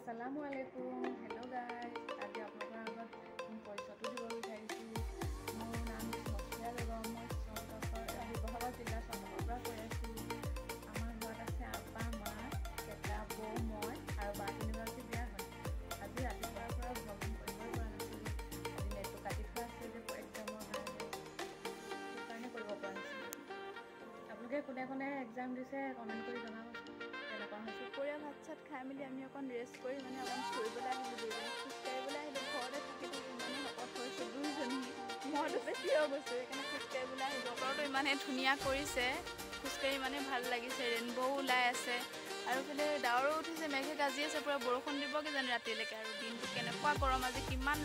Assalamualaikum, hello guys. আজি আপোনালোকৰ আগত পৰিচয়টো দিব বিচাৰিছোঁ। মোৰ নাম মছফিয়া বেগম। মই শিৱসাগৰ জিলা চন্দ্ৰপুৰৰ পৰা কৈ আছোঁ। আমাৰ ঘৰত আছে আব্বা, মা, দেউতা, বৌ, মই আৰু বা তিনিগৰাকী বিয়া হয়। আজি ৰাতিপুৱাৰ পৰা ভ্ৰমণ কৰিবই পৰা নাছিলোঁ। আজি নেটটো কাটি থোৱা আছে যে এক্সামৰ কাৰণে কৰিব পৰা নাছিলোঁ। আপোনালোকে কোনে কোনে এক্সাম দিছে কমেণ্ট কৰি জনাবচোন। দুপৰীয়া ভাত চাত খাই মেলি আমি অকণ ৰেষ্ট কৰি অকণ ফুৰিবলৈ আহিলোঁ। খোজকাঢ়িবলৈ আহিলোঁ। ঘৰতে থাকি ইমানেই শকত হৈছোঁ দুইজনী। মইতো বেছি হৈ গৈছোঁ, সেইকাৰণে খোজকাঢ়িবলৈ আহিলোঁ। বতৰটো ইমানেই ধুনীয়া কৰিছে, খোজকাঢ়ি ইমানেই ভাল লাগিছে। ৰেইনব'ও ওলাই আছে আৰু এইফালে ডাৱৰো উঠিছে, মেঘে গাজি আছে। পূৰা বৰষুণ দিব কিজানি ৰাতিলৈকে। আৰু দিনটো কেনেকুৱা গৰম, আজি কিমান